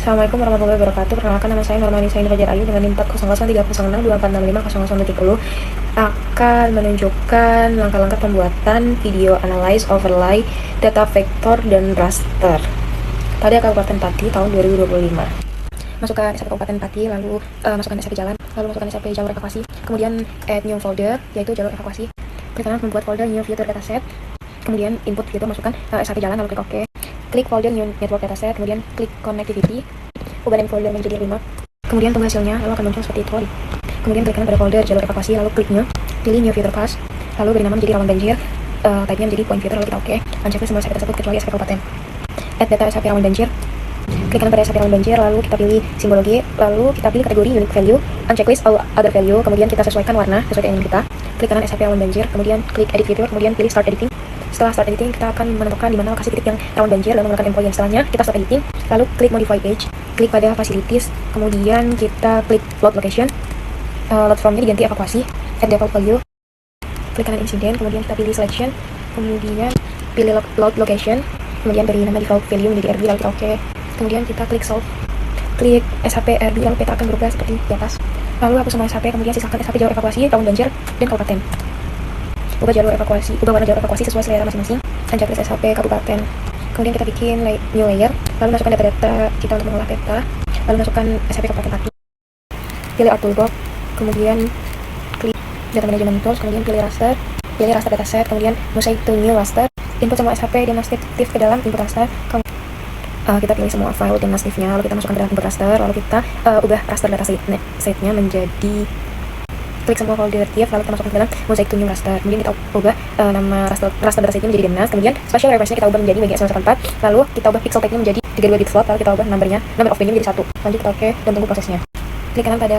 Assalamualaikum warahmatullahi wabarakatuh. Perkenalkan, nama saya Nurmani Sain Fajar Ayu dengan NIM 4003062465465 akan menunjukkan langkah-langkah pembuatan video analyze, overlay, data vektor, dan raster pada Kabupaten Pati tahun 2025. Masukkan SAP Kabupaten Pati, lalu masukkan SAP jalan, lalu masukkan SAP jalur evakuasi, kemudian add new folder, yaitu jalur evakuasi. Klik kanan membuat folder new future dataset, kemudian input gitu, masukkan SAP jalan, lalu klik OK. Klik folder new network dataset, kemudian klik connectivity, ubah name folder menjadi 5, kemudian tunggu hasilnya, lalu akan muncul seperti itu. Kemudian klik kanan pada folder jalur evakuasi, lalu klik new, pilih new filter pass, lalu beri nama menjadi rawan banjir, type-nya menjadi point filter, lalu kita OK. Uncheck semua SAP tersebut kecuali SAP Kabupaten. Add data SAP rawan banjir, klik kanan pada SAP rawan banjir, lalu kita pilih simbologi, lalu kita pilih kategori unique value, unchecklist all other value, kemudian kita sesuaikan warna sesuai dengan kita. Klik kanan SAP rawan banjir, kemudian klik edit fitur, kemudian pilih start editing. Setelah start editing, kita akan menentukan di mana lokasi titik yang rawan banjir dan menggunakan employee. Setelahnya kita stop editing, lalu klik modify page, klik pada facilities, kemudian kita klik load location, load from-nya diganti evakuasi, add default value, klik kanan insiden, kemudian kita pilih selection, kemudian pilih load location, kemudian beri nama default value menjadi RB, lalu kita OK. Kemudian kita klik solve, klik SAP RB, lalu peta akan berubah seperti di atas. Lalu hapus semua SAP, kemudian sisakan SAP jalur evakuasi, rawan banjir, dan kabupaten. Ubah warna jalur evakuasi sesuai selera masing-masing. Uncheck SAP kabupaten. Kemudian kita bikin new layer, lalu masukkan data-data kita untuk mengolah peta, lalu masukkan SAP Kabupaten Pati. Pilih Art Toolbox, kemudian klik Data Management Tools, kemudian pilih raster dataset, kemudian mosaic to new raster. Input semua SAP dan nastif ke dalam input raster. Kita pilih semua file dan nastifnya, lalu kita masukkan ke dalam input raster, lalu kita ubah raster dataset-nya menjadi, klik semua folder tiap, lalu kita masukkan ke dalam mosaic to new raster. Kemudian kita ubah nama raster datasetnya menjadi DNAS, kemudian spatial reference-nya kita ubah menjadi BGS114, lalu kita ubah pixel tag-nya menjadi 32 bit float, lalu kita ubah number of bin-nya menjadi 1. Lanjut kita OK dan tunggu prosesnya. Klik kanan pada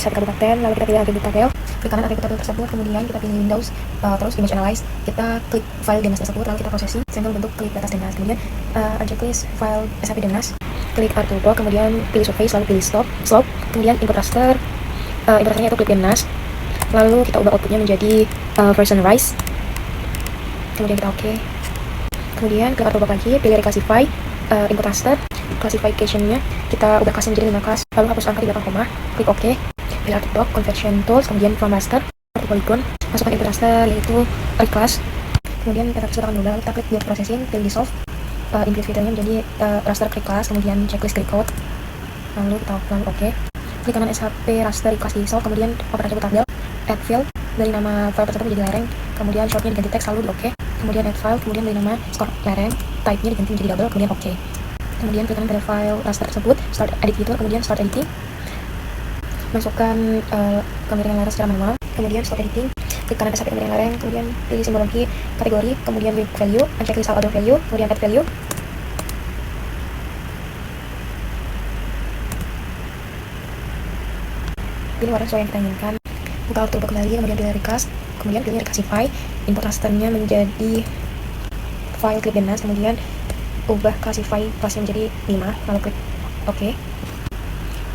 SAP Kabupaten, lalu kita pilih atribut tabel, klik kanan atribut tabel tersebut, kemudian kita pilih Windows, terus image analyze, kita klik file DNAS tersebut, lalu kita processing sambil bentuk klik data DNAS, kemudian unchecklist file SAP DNAS, klik Art Toolbox, kemudian pilih surface, lalu pilih slope, kemudian input raster, inputannya itu klik DNAS, lalu kita ubah outputnya menjadi version rise, kemudian kita OK. Kemudian klik Art Toolbox lagi, pilih reclassify, input raster, classification-nya kita ubah kelasnya menjadi 5 kelas, lalu hapus angka di belakang koma, klik OK. Pilih Art Toolbox, conversion tools, kemudian from raster, polygon, masukkan input raster yaitu reclass, kemudian kita tersebut akan berubah, kita klik build processing, pilih dissolve, increase filternya menjadi raster klik class, kemudian checklist klik code, lalu kita OK. Klik kanan SAP raster class dissolve, kemudian open atribut tabel, add field, dari nama file tersebut menjadi lereng, kemudian shortnya diganti teks, lalu di OK. Kemudian add file, kemudian dari nama score lereng, type-nya diganti menjadi double, kemudian OK. Kemudian klik kanan pada file raster tersebut, start edit fitur, kemudian start editing, masukkan kemiringan lereng secara manual, kemudian stop editing, klik kanan SAP kemiringan lereng, kemudian pilih simbologi kategori, kemudian with value, unchecklist all other value, kemudian add value, pilih warna sesuai yang kita inginkan, buka Art Toolbox kembali, kemudian pilih recast, kemudian pilih reclassify, input rasternya menjadi file klik DNAS, kemudian ubah classify kelasnya menjadi 5, lalu klik OK.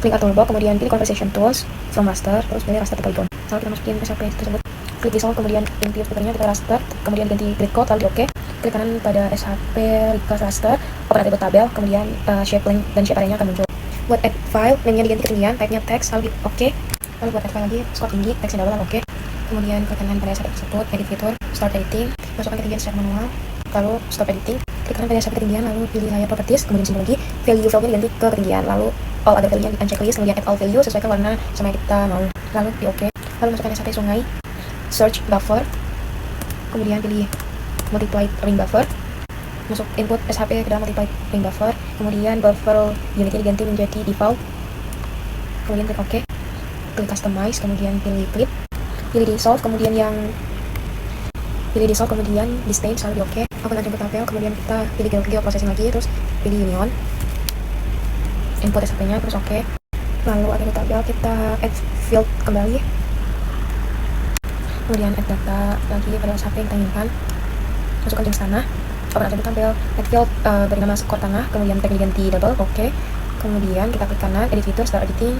Klik Art Toolbox, kemudian pilih conversation tools from raster, terus pilih raster polygon, lalu kita masukin SAP tersebut, klik dissolve, kemudian ganti filternya kita raster, kemudian ganti grid code, lalu di OK. Klik kanan pada SAP recast raster, open atribut tabel, kemudian shape length dan shape area-nya akan muncul. Buat add file, name-nya diganti ketinggian, type-nya text, lalu di OK. Lalu buat add file lagi, score tinggi, teksnya double, OK. Kemudian klik kanan pada SAP tersebut, edit fitur, start editing, masukkan ketinggian secara manual, lalu stop editing, klik kanan pada SAP ketinggian, lalu pilih layer properties, kemudian simbologi, value field-nya diganti ke ketinggian, lalu all other value-nya di unchecklist, kemudian add all value, sesuaikan warna sama yang kita mau, lalu di OK. Lalu masukkan SAP sungai, search buffer, kemudian pilih multiplied ring buffer, masuk input SAP ke dalam multiplied ring buffer, kemudian buffer unit-nya diganti menjadi default, kemudian klik OK. Klik customize, kemudian pilih clip, pilih dissolve, kemudian distain, lalu di OK. Open atribut tabel, kemudian kita pilih geoprocessing lagi, terus pilih union, input SAP-nya, terus OK. Lalu atribut tabel kita add field kembali, kemudian add data lagi pada SAP yang kita inginkan, masukkan jenis tanah, open atribut tabel, add field, beri nama skor tanah, kemudian tag diganti double, OK. Kemudian kita klik kanan edit fitur, start editing,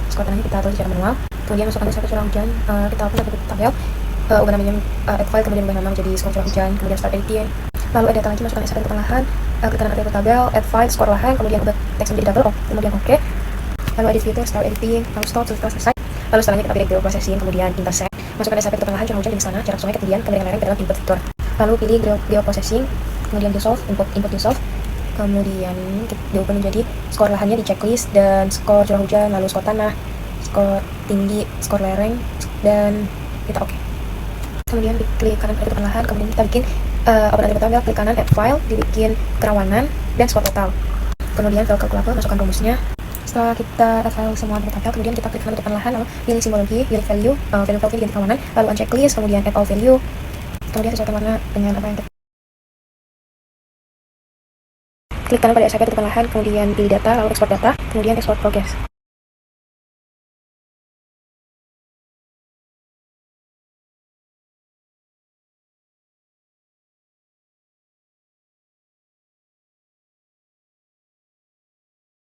skor tanahnya kita tulis secara manual, kemudian masukkan SAP curah hujan, kita open atribut tabel, ubah namanya add file, kemudian ubah nama menjadi skor curah hujan, kemudian start editing, Lalu add data lagi, masukkan SAP tentukan lahan, klik kanan atribut tabel, add file, skor lahan, kemudian ubah teks menjadi double, kemudian oke. Lalu edit fitur, start editing, lalu stop, selesai. Lalu setelahnya kita pilih geoprocessing, kemudian intersect, masukkan SAP tentukan lahan, curah hujan di sana, jarak sungai, ketinggian, kemiringan lereng ke dalam input fitur. Lalu pilih geoprocessing, kemudian dissolve, input dissolve, kemudian diubah menjadi skor lahannya di checklist, dan skor curah hujan, lalu skor tanah, skor tinggi, skor lereng, dan kita oke. Kemudian klik kanan atribut lahan, kemudian kita bikin open atribut tabel, klik kanan add file, dibikin kerawanan dan skor total. Kemudian file kalkulator, masukkan rumusnya. Setelah kita add file semua atribut tabel, kemudian kita klik kanan atribut lahan, lalu pilih simbologi, unit value, value value diganti kerawanan, lalu on checklist, kemudian add all value, kemudian sesuaikan warna dengan apa yang kita klik kanan pada SAP atribut lahan, kemudian pilih data, lalu export data, kemudian export progress.